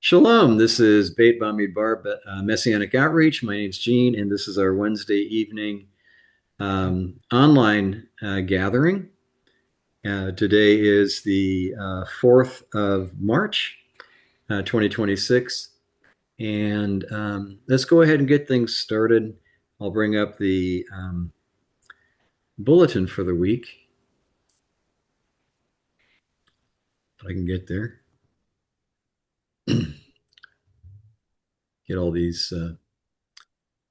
Shalom, this is Beit Bamidbar Messianic Outreach. My name's Gene, and this is our Wednesday evening online gathering. Today is the 4th of March, 2026, and let's go ahead and get things started. I'll bring up the bulletin for the week, if I can get there. Get all these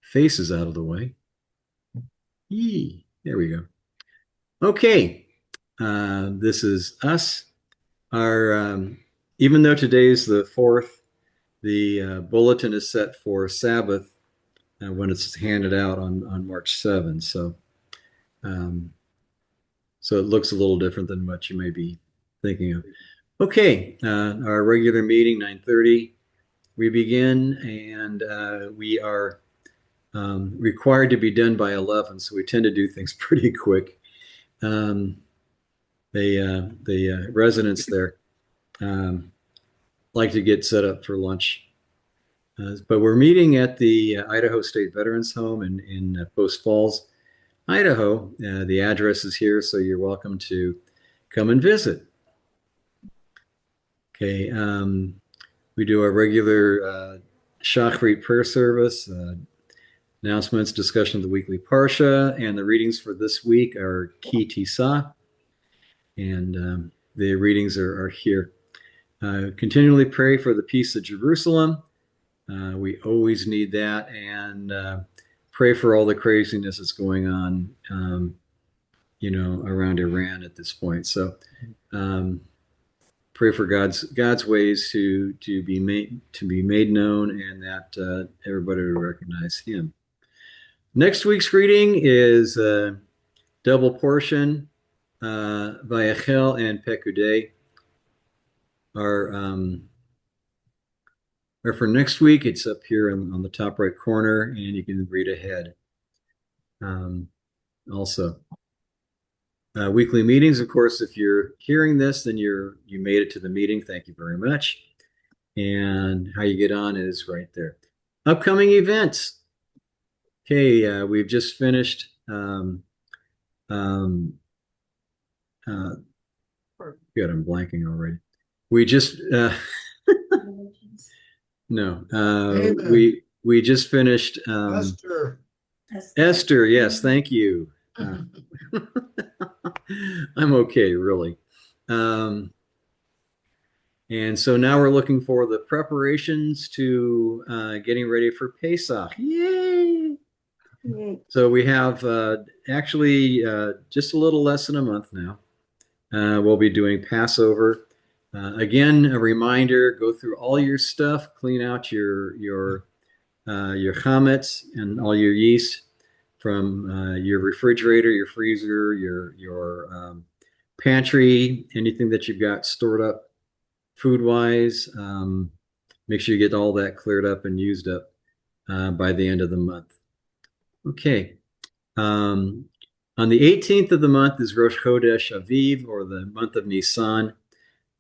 faces out of the way. Yee, there we go. Okay, this is us. Our even though today's the 4th, the bulletin is set for Sabbath when it's handed out on March 7th. Um, so it looks a little different than what you may be thinking of. Okay, our regular meeting 9:30. We begin, and we are required to be done by 11, so we tend to do things pretty quick. The residents there like to get set up for lunch. But we're meeting at the Idaho State Veterans Home in Post Falls, Idaho. The address is here, so you're welcome to come and visit. Okay, we do our regular Shachrit prayer service, announcements, discussion of the weekly Parsha, and the readings for this week are Ki Tisa, and the readings are here. Continually pray for the peace of Jerusalem. We always need that, and pray for all the craziness that's going on, around Iran at this point. So pray for God's ways to be made known, and that everybody will recognize Him. Next week's reading is double portion, Vayachel and Pekudei. Or for next week, it's up here on the top right corner, and you can read ahead. Also, weekly meetings. Of course, if you're hearing this, then you made it to the meeting. Thank you very much. And how you get on is right there. Upcoming events. Okay, we've just finished. Good, I'm blanking already. We just no. We just finished Esther. Yes, thank you. I'm okay, really. And so now we're looking for the preparations to getting ready for Pesach. Yay! So we have actually just a little less than a month now. We'll be doing Passover. Again, a reminder: go through all your stuff, clean out your chametz and all your yeast from your refrigerator, your freezer, your pantry, anything that you've got stored up food-wise. Make sure you get all that cleared up and used up by the end of the month. Okay. On the 18th of the month is Rosh Chodesh Aviv, or the month of Nisan.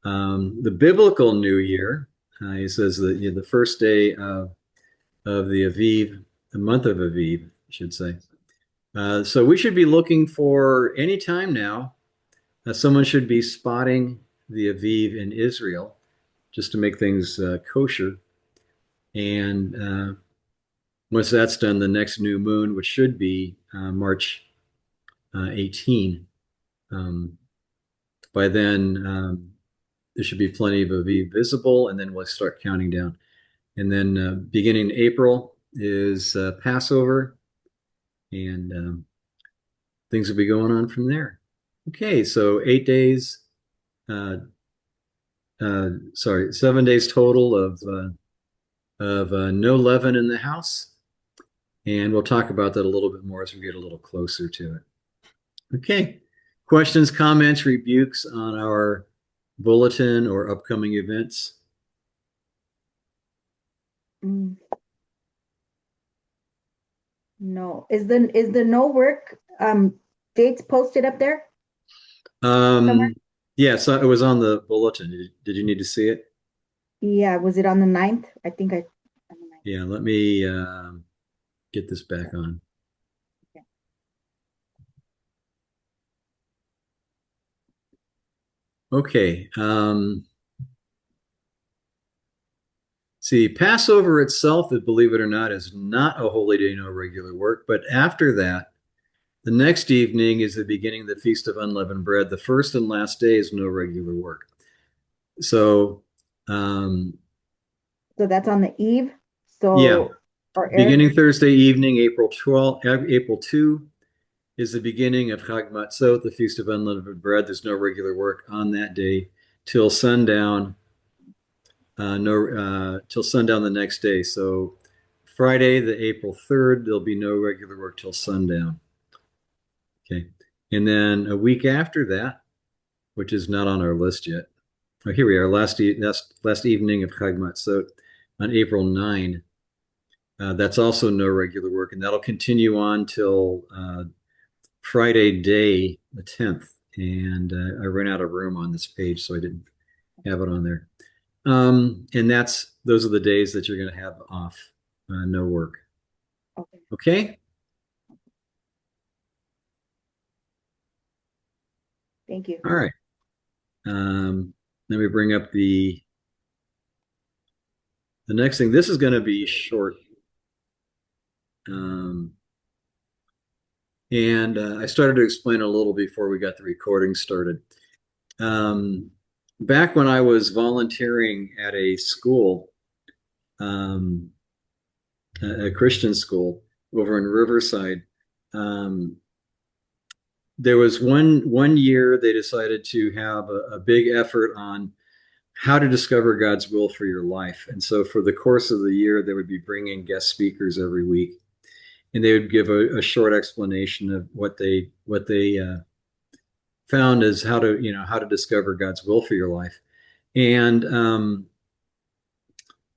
The biblical New Year, he says that the first day of the Aviv, the month of Aviv, I should say. So we should be looking for any time now. Someone should be spotting the Aviv in Israel, just to make things kosher. And once that's done, the next new moon, which should be March 18, by then there should be plenty of Aviv visible, and then we'll start counting down. And then beginning April is Passover, and things will be going on from there. Okay, so 8 days, 7 days total of no leaven in the house. And we'll talk about that a little bit more as we get a little closer to it. Okay, questions, comments, rebukes on our bulletin or upcoming events? No. Is the no work dates posted up there? Yeah, so it was on the bulletin. Did you need to see it? Yeah, was it on the 9th? I think on the 9th. Yeah, let me get this back Sorry. on. Okay. Okay. See, Passover itself, believe it or not, is not a holy day, no regular work. But after that, the next evening is the beginning of the Feast of Unleavened Bread. The first and last day is no regular work. So, um, So that's on the eve. yeah, So, or Eric, beginning Thursday evening, April 12th, April 2 is the beginning of Chag Matzot, the Feast of Unleavened Bread. There's no regular work on that day till sundown. No, till sundown the next day. So Friday, the April 3rd, there'll be no regular work till sundown. Okay. And then a week after that, which is not on our list yet. Oh, here we are, last evening of Chag Matzot on April 9. That's also no regular work, and that'll continue on till Friday day, the 10th. And I ran out of room on this page, so I didn't have it on there. And those are the days that you're going to have off, no work. okay, Okay. thank you. All right. Let me bring up the next thing. This is going to be short. Um, and I started to explain a little before we got the recording started. Um, Back when I was volunteering at a school, um, a Christian school over in Riverside, um, there was one year they decided to have a big effort on how to discover God's will for your life. And so for the course of the year, they would be bringing guest speakers every week, and they would give a short explanation of what they found as how to discover God's will for your life. And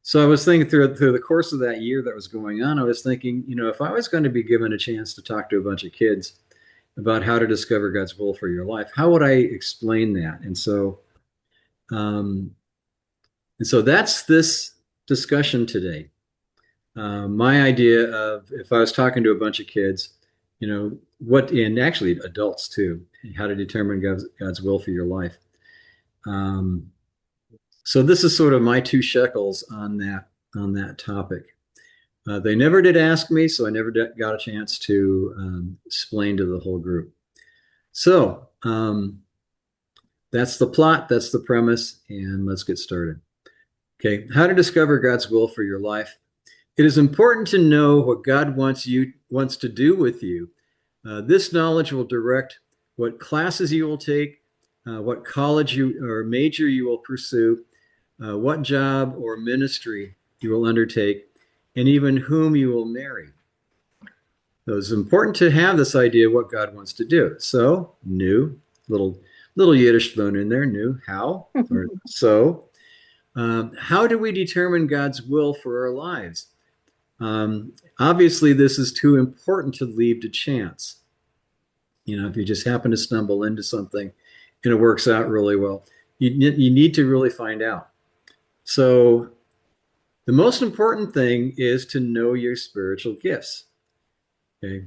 so I was thinking through the course of that year that was going on, I was thinking, if I was going to be given a chance to talk to a bunch of kids about how to discover God's will for your life, how would I explain that? Um, and so that's this discussion today. My idea of if I was talking to a bunch of kids, and actually adults too, how to determine God's will for your life. Um, so this is sort of my two shekels on that topic. They never did ask me, so I never got a chance to explain to the whole group. So that's the plot, that's the premise, and let's get started. Okay, how to discover God's will for your life. It is important to know what God wants to do with you. This knowledge will direct what classes you will take, what college you or major you will pursue, what job or ministry you will undertake, and even whom you will marry. So it's important to have this idea of what God wants to do. So, new, little Yiddish thrown in there, new, how, or so. How do we determine God's will for our lives? Obviously, this is too important to leave to chance. If you just happen to stumble into something and it works out really well, you need to really find out. So, the most important thing is to know your spiritual gifts. Okay.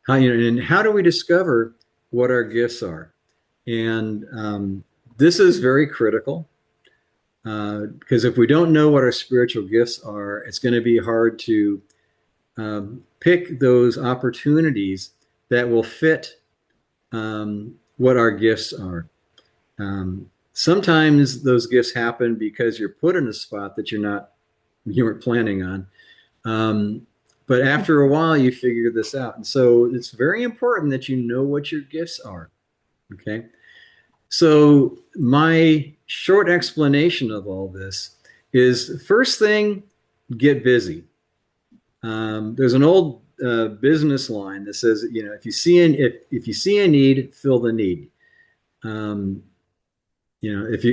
How do we discover what our gifts are? And this is very critical because if we don't know what our spiritual gifts are, it's going to be hard to pick those opportunities that will fit what our gifts are. Sometimes those gifts happen because you're put in a spot that you weren't planning on. But after a while, you figure this out. And so it's very important that you know what your gifts are. Okay. So my short explanation of all this is first thing, get busy. There's an old business line that says, if you see a need, fill the need. Um, if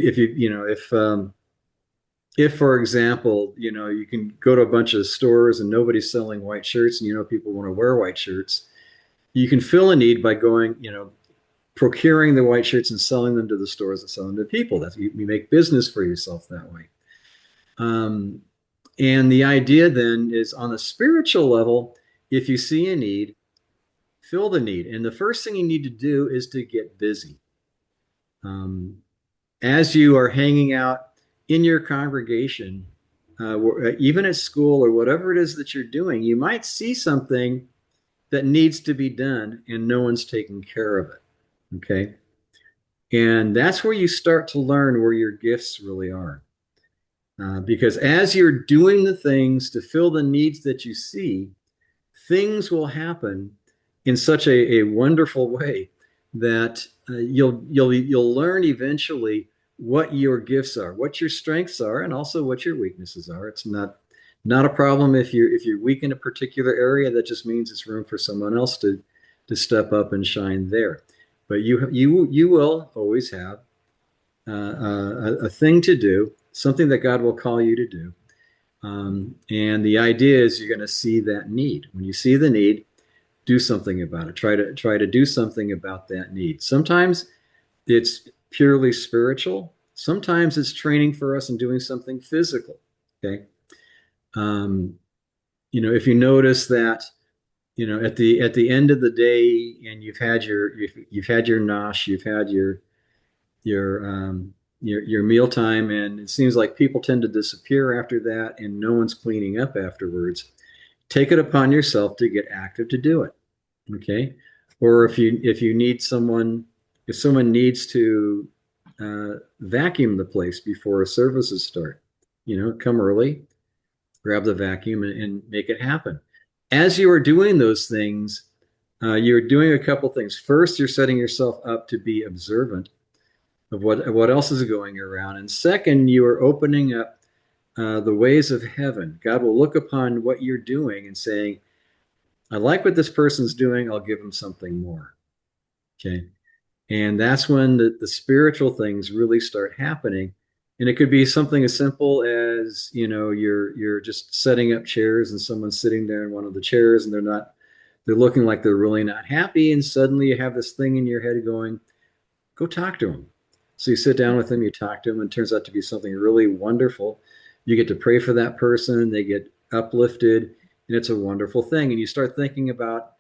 for example, you can go to a bunch of stores and nobody's selling white shirts, and people want to wear white shirts, you can fill a need by going, procuring the white shirts and selling them to the stores that sell them to people. You make business for yourself that way. Um, and the idea then is on a spiritual level, if you see a need, fill the need. And the first thing you need to do is to get busy. Um, as you are hanging out in your congregation, even at school or whatever it is that you're doing, you might see something that needs to be done and no one's taking care of it. Okay. And that's where you start to learn where your gifts really are. Because as you're doing the things to fill the needs that you see, things will happen in such a wonderful way that you'll learn eventually what your gifts are, what your strengths are, and also what your weaknesses are. It's not a problem if you're weak in a particular area. That just means it's room for someone else to step up and shine there. But you will always have a thing to do, something that God will call you to do. And the idea is you're going to see that need. When you see the need, do something about it. Try to do something about that need. Sometimes it's purely spiritual. Sometimes it's training for us and doing something physical. Okay. Um, if you notice that, at the end of the day, and you've had your nosh, you've had your your mealtime, and it seems like people tend to disappear after that, and no one's cleaning up afterwards. Take it upon yourself to get active to do it. Okay. Or if you need someone, if someone needs to vacuum the place before services start, come early, grab the vacuum, and make it happen. As you are doing those things, you're doing a couple things. First, you're setting yourself up to be observant of what else is going around, and second, you are opening up the ways of heaven. God will look upon what you're doing and saying, I like what this person's doing. I'll give them something more. Okay. And that's when the spiritual things really start happening. And it could be something as simple as, you're just setting up chairs and someone's sitting there in one of the chairs and they're looking like they're really not happy. And suddenly you have this thing in your head going, go talk to them. So you sit down with them, you talk to them, and it turns out to be something really wonderful. You get to pray for that person, they get uplifted, and it's a wonderful thing. And you start thinking about,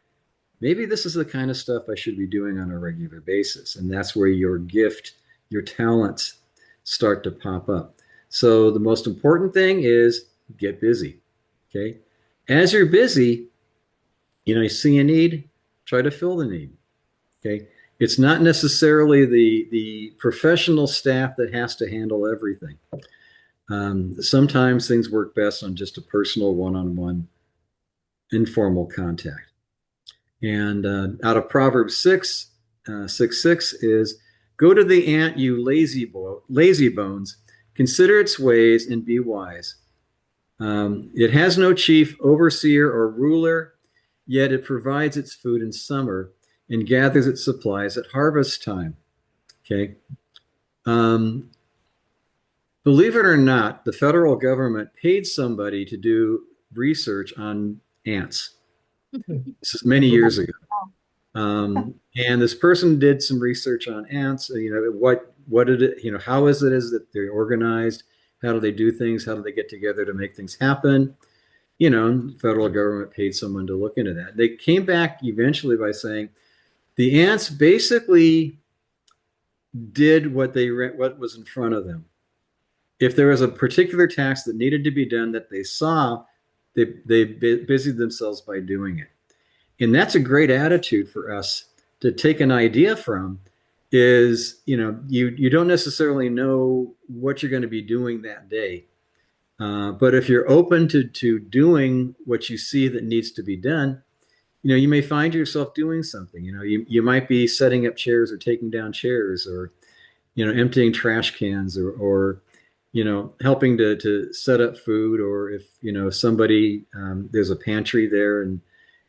maybe this is the kind of stuff I should be doing on a regular basis. And that's where your gift, your talents start to pop up. So the most important thing is get busy. Okay. As you're busy, you see a need, try to fill the need. Okay. It's not necessarily the professional staff that has to handle everything. Sometimes things work best on just a personal one-on-one informal contact. And out of Proverbs 6, 6 is, go to the ant, you lazy bones, consider its ways and be wise. It has no chief, overseer, or ruler, yet it provides its food in summer and gathers its supplies at harvest time. Okay. Believe it or not, the federal government paid somebody to do research on ants. This is many years ago. And this person did some research on ants. What did it, how is that they're organized? How do they do things? How do they get together to make things happen? The federal government paid someone to look into that. They came back eventually by saying the ants basically did what was in front of them. If there was a particular task that needed to be done that they saw, they busied themselves by doing it. And that's a great attitude for us to take an idea from, is, you don't necessarily know what you're going to be doing that day. But if you're open to doing what you see that needs to be done, you may find yourself doing something. You might be setting up chairs or taking down chairs, or, emptying trash cans, or helping to set up food, or if, there's a pantry there and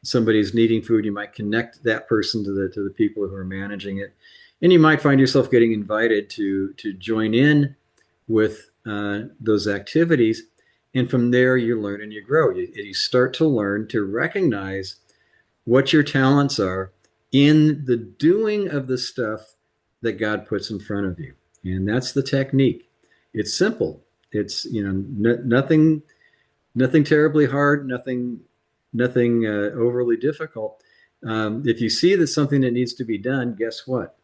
somebody's needing food, you might connect that person to the people who are managing it. And you might find yourself getting invited to join in with those activities. And from there, you learn and you grow. You start to learn to recognize what your talents are in the doing of the stuff that God puts in front of you. And that's the technique. It's simple. It's, nothing terribly hard, nothing overly difficult. If you see that something that needs to be done, guess what?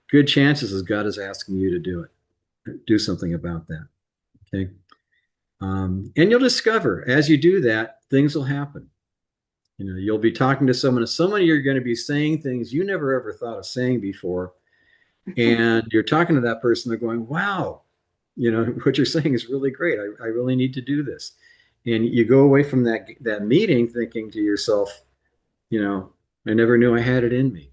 Good chances is God is asking you to do it, do something about that. Okay. And you'll discover as you do that, things will happen. You'll be talking to someone, and someone you're going to be saying things you never ever thought of saying before. And you're talking to that person, they're going, wow, what you're saying is really great. I really need to do this. And you go away from that meeting thinking to yourself, you know, I never knew I had it in me.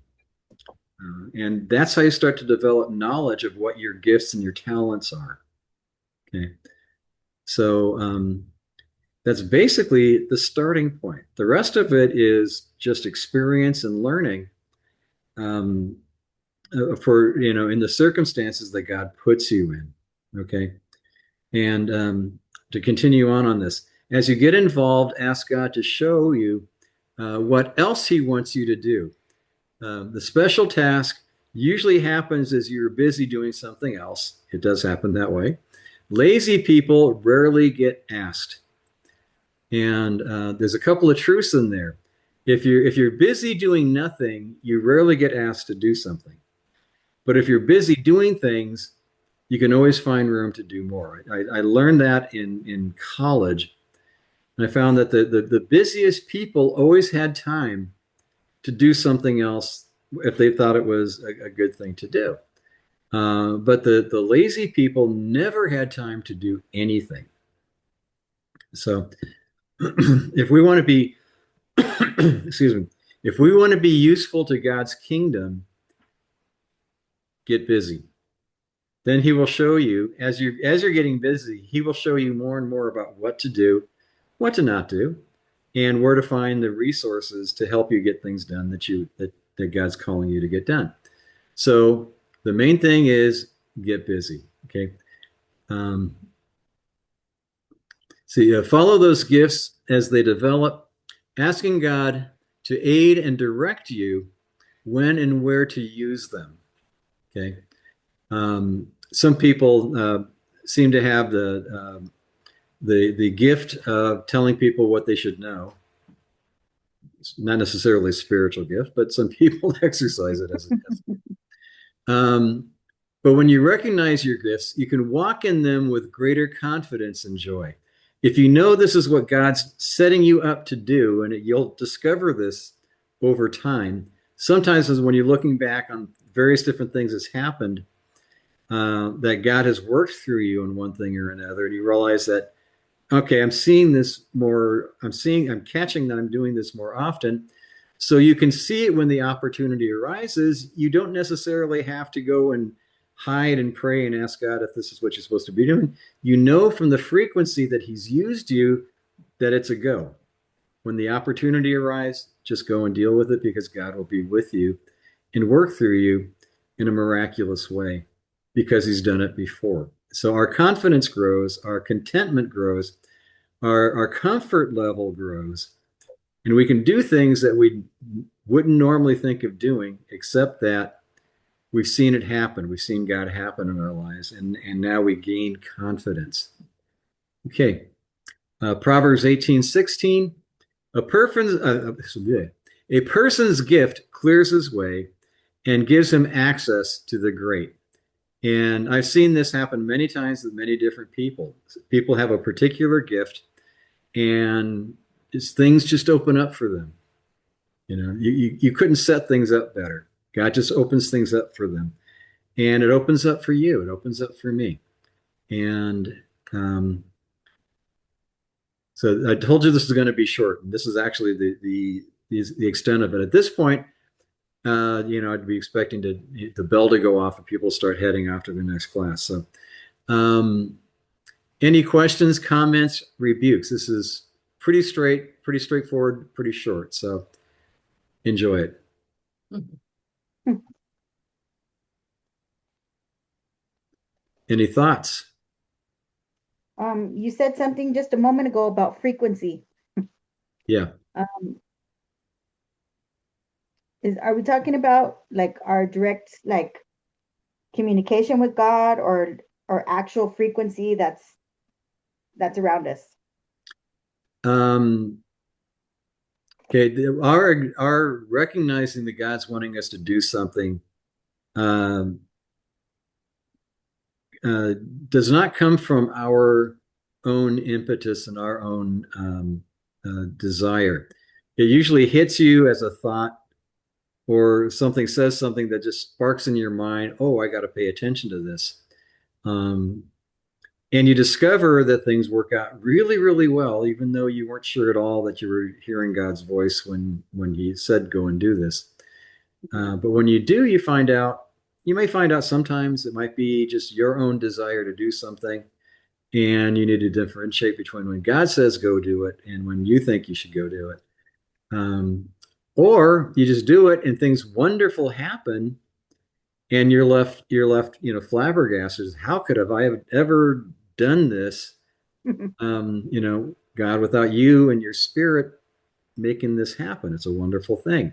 And that's how you start to develop knowledge of what your gifts and your talents are. Okay. So that's basically the starting point. The rest of it is just experience and learning um, for, in the circumstances that God puts you in. Okay. And to continue on this, as you get involved, ask God to show you what else He wants you to do. The special task usually happens as you're busy doing something else. It does happen that way. Lazy people rarely get asked. And there's a couple of truths in there. If you're busy doing nothing, you rarely get asked to do something. But if you're busy doing things, you can always find room to do more. I learned that in college. And I found that the busiest people always had time to do something else if they thought it was a good thing to do. But the lazy people never had time to do anything. So if we want to be, excuse me, if we want to be useful to God's kingdom, get busy. Then He will show you as you're getting busy, He will show you more and more about what to do, what to not do, and where to find the resources to help you get things done that God's calling you to get done. So the main thing is get busy. Okay. Um, See, follow those gifts as they develop, asking God to aid and direct you when and where to use them. Okay. Some people seem to have the gift of telling people what they should know. It's not necessarily a spiritual gift, but some people exercise it as Um, but when you recognize your gifts, you can walk in them with greater confidence and joy. If you know this is what God's setting you up to do, and you'll discover this over time. Sometimes when you're looking back on various different things that's happened, that God has worked through you in one thing or another, and you realize that, okay, I'm seeing this more, I'm catching that I'm doing this more often. So you can see it when the opportunity arises. You don't necessarily have to go and hide and pray and ask God if this is what you're supposed to be doing. You know from the frequency that He's used you that it's a go. When the opportunity arises, just go and deal with it because God will be with you and work through you in a miraculous way because He's done it before. So our confidence grows, our contentment grows, our comfort level grows, and we can do things that we wouldn't normally think of doing, except that we've seen it happen. We've seen God happen in our lives, and now we gain confidence. Okay, Proverbs 18:16. A person's a person's gift clears his way and gives him access to the great. And I've seen this happen many times with many different people. People have a particular gift, and things just open up for them. You couldn't set things up better. God just opens things up for them, and it opens up for you. It opens up for me, and um, so I told you this is going to be short, and this is actually the extent of it. At this point, I'd be expecting the bell to go off and people start heading off to the next class. So, um, any questions, comments, rebukes? This is pretty straightforward, pretty short. So enjoy it. Any thoughts? You said something just a moment ago about frequency. Yeah. Um, Are we talking about like our direct like communication with God or actual frequency that's around us? Um, okay, our recognizing that God's wanting us to do something um, uh, does not come from our own impetus and our own desire. It usually hits you as a thought or something says something that just sparks in your mind. Oh, I got to pay attention to this. Um, and you discover that things work out really, really well, even though you weren't sure at all that you were hearing God's voice when He said, "Go and do this." But when you do, you may find out sometimes it might be just your own desire to do something, and you need to differentiate between when God says go do it and when you think you should go do it. Um, or you just do it and things wonderful happen, and you're left, flabbergasted. How could have I have ever done this? God, without you and your spirit making this happen, it's a wonderful thing.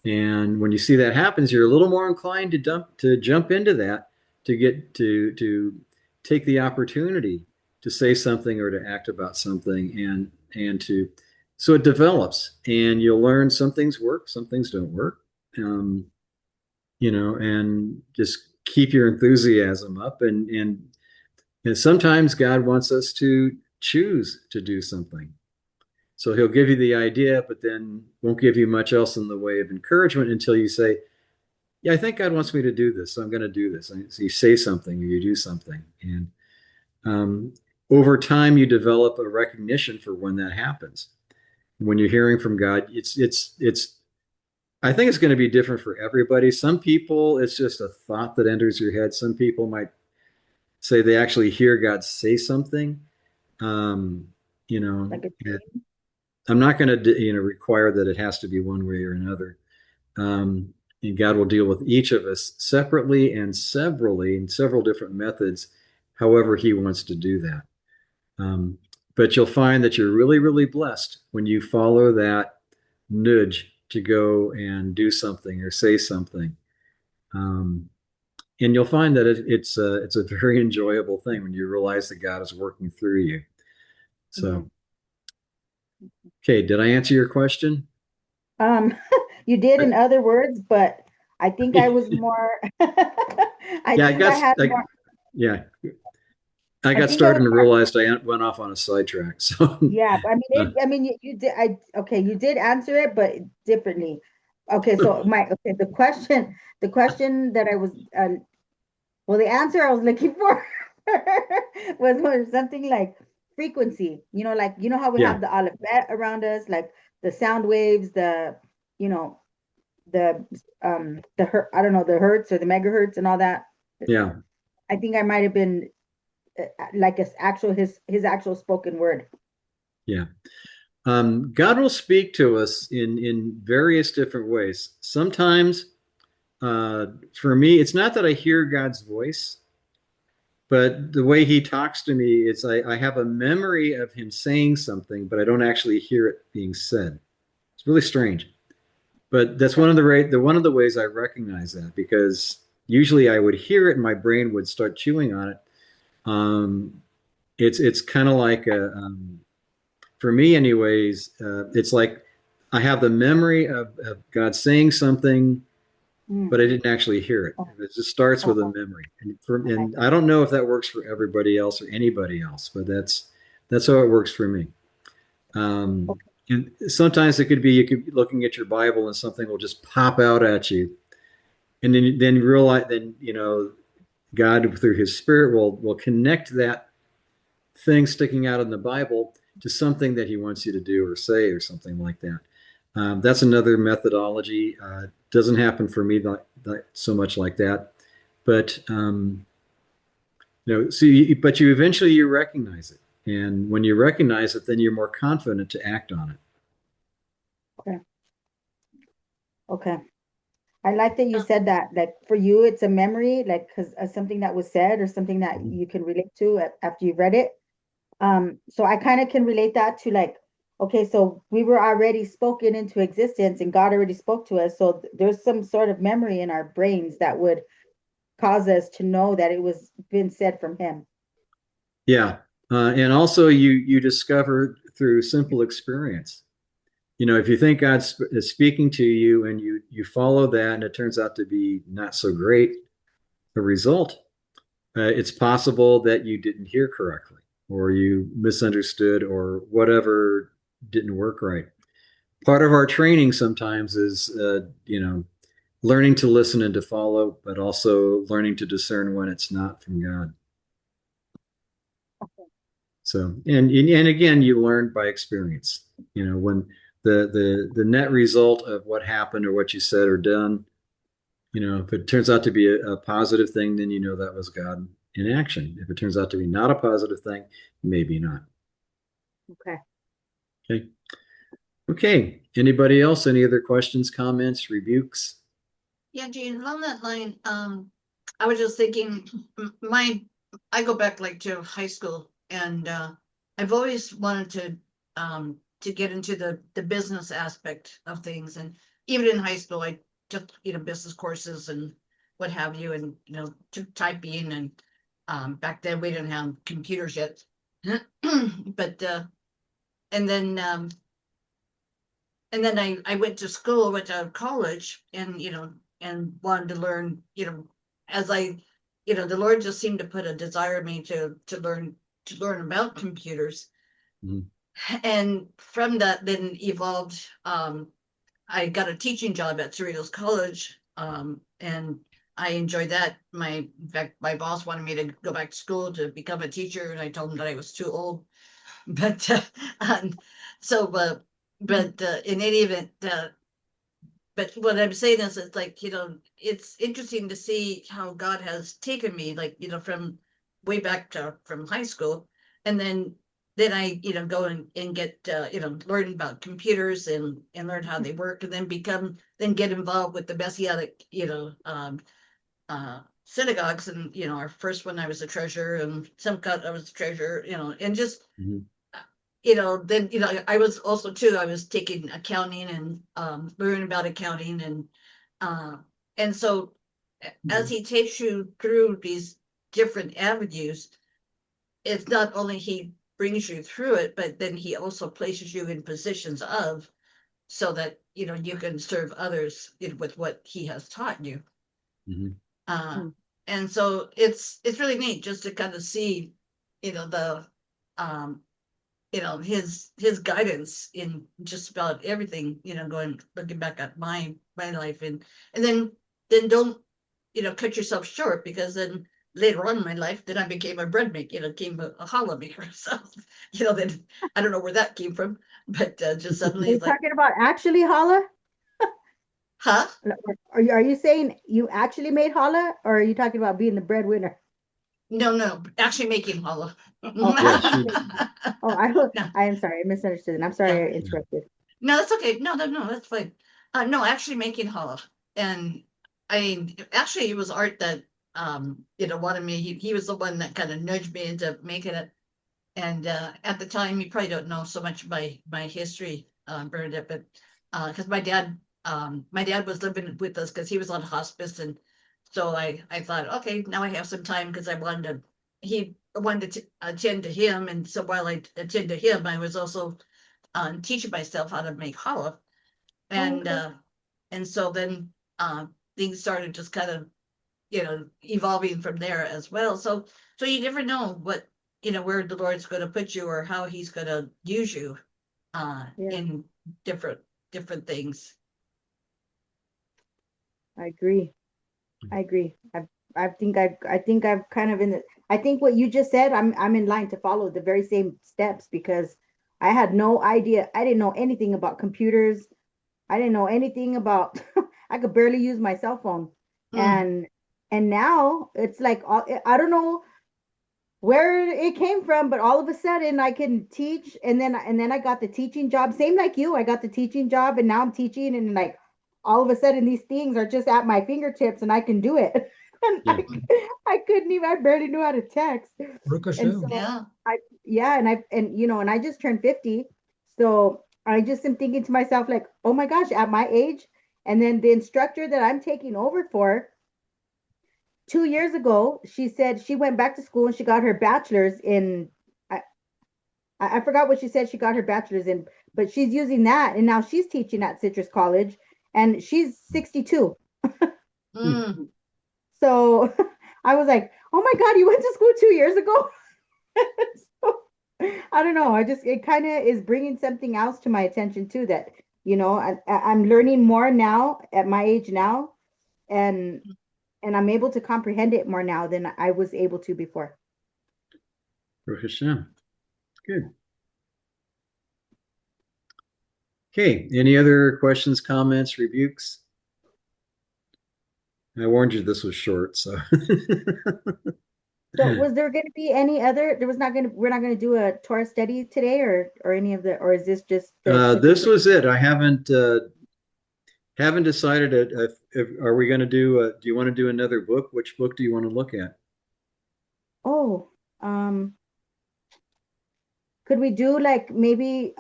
And when you see that happens, you're a little more inclined to jump into that, to get to take the opportunity to say something or to act about something, and to so it develops, and you'll learn some things work, some things don't work. Um, and just keep your enthusiasm up, and sometimes God wants us to choose to do something. So he'll give you the idea, but then won't give you much else in the way of encouragement until you say, "Yeah, I think God wants me to do this, so I'm going to do this." And so you say something or you do something, and um, over time you develop a recognition for when that happens. When you're hearing from God, it's. I think it's going to be different for everybody. Some people, it's just a thought that enters your head. Some people might say they actually hear God say something. Um, you know, Like a dream? I'm not going to, require that it has to be one way or another. Um, and God will deal with each of us separately and severally in several different methods, however He wants to do that. Um, but you'll find that you're really, really blessed when you follow that nudge to go and do something or say something. Um, and you'll find that it's a very enjoyable thing when you realize that God is working through you. Hmm. So, okay, did I answer your question? Um, you did in other words, but I think I was more, I Yeah, think I had like, more, yeah, I I got think I started was and more, realized I went off on a sidetrack. So, yeah, I mean, uh, you did, okay, you did answer it, but differently. Okay, so the question that I was, well, the answer I was looking for was something like frequency. Like how we yeah, have the alphabet around us, like the sound waves, you know, I don't know, the hertz or the megahertz and all that. yeah, I think I might have been like his actual spoken word. yeah. God will speak to us in various different ways. Sometimes, for me, it's not that I hear God's voice, but the way He talks to me, I have a memory of Him saying something, but I don't actually hear it being said. It's really strange. But that's Okay. one of the ways I recognize that, because usually I would hear it and my brain would start chewing on it. Um, it's kind of like for me, anyways. It's like I have the memory of God saying something, but I Mm. didn't actually hear it. Oh, It just starts with a oh, memory, I like and that. I don't know if that works for everybody else or anybody else, but that's how it works for me. Um, Okay. and sometimes it could be you could be looking at your Bible and something will just pop out at you, and then realize then God through His Spirit will connect that thing sticking out in the Bible to something that He wants you to do or say or something like that. That's another methodology. Doesn't happen for me not so much like that, but but you eventually you recognize it, and when you recognize it, then you're more confident to act on it. Okay. Okay. I like that you said that. Like for you, it's a memory, like because something that was said or something that you can relate to after you've read it. So I kind of can relate that to like okay, so we were already spoken into existence and God already spoke to us. So there's some sort of memory in our brains that would cause us to know that it was been said from him. Yeah. And also you discover through simple experience. You know, if you think is speaking to you and you follow that and it turns out to be not so great a result, it's possible that you didn't hear correctly or you misunderstood or whatever didn't work right. Part of our training sometimes is, learning to listen and to follow, but also learning to discern when it's not from God. So, and again, you learn by experience. You know, when the net result of what happened or what you said or done, if it turns out to be a positive thing, then you know that was God in action. If it turns out to be not a positive thing, maybe not. Okay. Okay. Okay. Anybody else? Any other questions, comments, rebukes? Yeah, Gene, along that line, I was just thinking, my I go back like to high school, and I've always wanted to get into the business aspect of things, and even in high school, I took business courses and what have you, and took typing, and back then we didn't have computers yet, but and then I went to school, went to college, and and wanted to learn, as the Lord just seemed to put a desire in me to learn about computers. Mhm. And from that then evolved, I got a teaching job at Cerritos College, and I enjoyed that. In fact, my boss wanted me to go back to school to become a teacher, and I told him that I was too old. But um, so, in any event, but what I'm saying is, it's like, it's interesting to see how God has taken me, like, from way back to from high school, and then I, go and get, learn about computers and learn how they work, and then get involved with the Messianic, synagogues, and our first one I was a treasurer, and some cut I was a treasurer, and just Mhm. then I was also too, I was taking accounting and learning about accounting, uh and so as he takes you through these different avenues, it's not only he brings you through it, but then he also places you in positions of, so that you can serve others, with what he has taught you. Mhm. uh Hmm. and so it's really neat just to kind of see, the um his guidance in just about everything, going looking back at my life, and then don't cut yourself short, because then later on in my life, then I became a bread maker, became a challah maker. So then I don't know where that came from, but just Are suddenly you it's like, talking about actually holla? huh? Are you saying you actually made holla, or are you talking about being the breadwinner? No, no, actually making challah. Oh, Yeah, actually she. making. Oh, No, I am sorry, I misunderstood, and I'm sorry no. I interrupted. No, that's okay. No, no, no, that's fine. No, actually making hollow. And actually it was Art that wanted me. He was the one that kind of nudged me into making it. And at the time, you probably don't know so much my history, Bernadette, but because my dad was living with us because he was on hospice, and so I thought, okay, now I have some time, because he wanted to attend to him, and so while I attend to him, I was also teaching myself how to make challah, Oh, and okay. so then things started just kind of evolving from there as well. So you never know what where the Lord's going to put you, or how He's going to use you Yeah, in different things. I agree. I agree. I think I've kind of in the. I think what you just said, I'm in line to follow the very same steps, because I had no idea. I didn't know anything about computers. I didn't know anything about. I could barely use my cell phone, Mm, and now it's like I don't know where it came from, but all of a sudden I can teach, and then I got the teaching job, same like you. I got the teaching job, and now I'm teaching, and like all of a sudden these things are just at my fingertips and I can do it. And Yeah. I couldn't even, I barely knew how to text. Baruch And Hashem. so yeah. I, yeah, and I just turned 50. So I just am thinking to myself, like, oh my gosh, at my age, and then the instructor that I'm taking over for 2 years ago, she said she went back to school and she got her bachelor's in, I, I forgot what she said she got her bachelor's in, but she's using that. And now she's teaching at Citrus College and she's 62. Mm. So I was like, oh my God, you went to school 2 years ago? So, I don't know. It kind of is bringing something else to my attention too that, I'm learning more now at my age now, and I'm able to comprehend it more now than I was able to before. Baruch Hashem. Good. Okay. Any other questions, comments, rebukes? I warned you this was short, so. So was there going to be any other, there was not going to, we're not going to do a Torah study today or any of the, or is this just the This certificate? was it. I haven't decided if are we going to do you want to do another book? Which book do you want to look at? Oh, could we do like maybe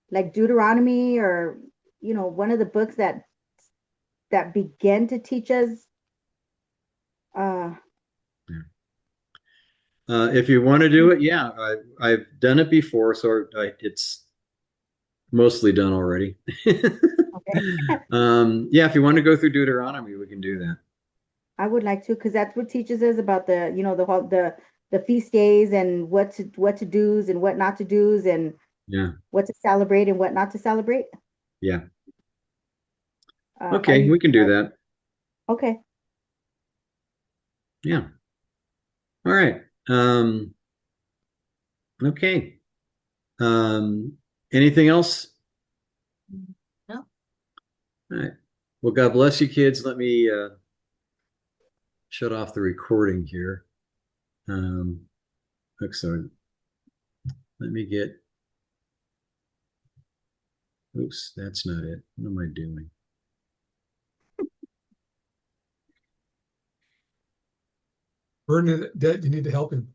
like Deuteronomy or one of the books that began to teach us uh If you want to do it, yeah, I've done it before, so it's mostly done already. okay. Yeah, if you want to go through Deuteronomy, we can do that. I would like to because that's what teaches us about the feast days and what to do's and what not to do's and Yeah, what to celebrate and what not to celebrate. yeah. Are Okay, you we can do that. okay? Yeah. All right. Okay. Anything else? No. All right. Well, God bless you, kids. Let me shut off the recording here. Excellent. Let me get. Oops, that's not it. What am I doing? Burden of debt, you need to help him.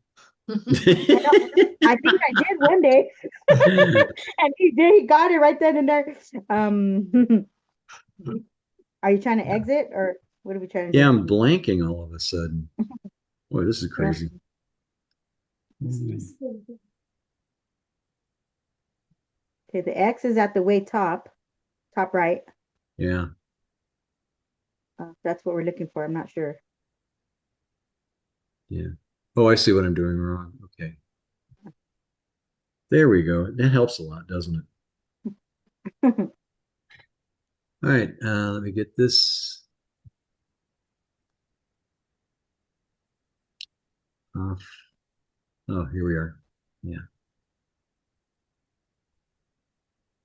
I know. I think I did one day, and he did. He got it right then and there. Are you trying to Yeah. exit or what are we trying to Yeah, do? I'm blanking all of a sudden. Boy, this is Yeah. crazy. Okay, the X is at the way top right. Yeah, That's what we're looking for. I'm not sure. yeah. Oh, I see what I'm doing wrong. Okay. There we go. That helps a lot, doesn't it? All right, let me get this off. Oh, here we are. Yeah.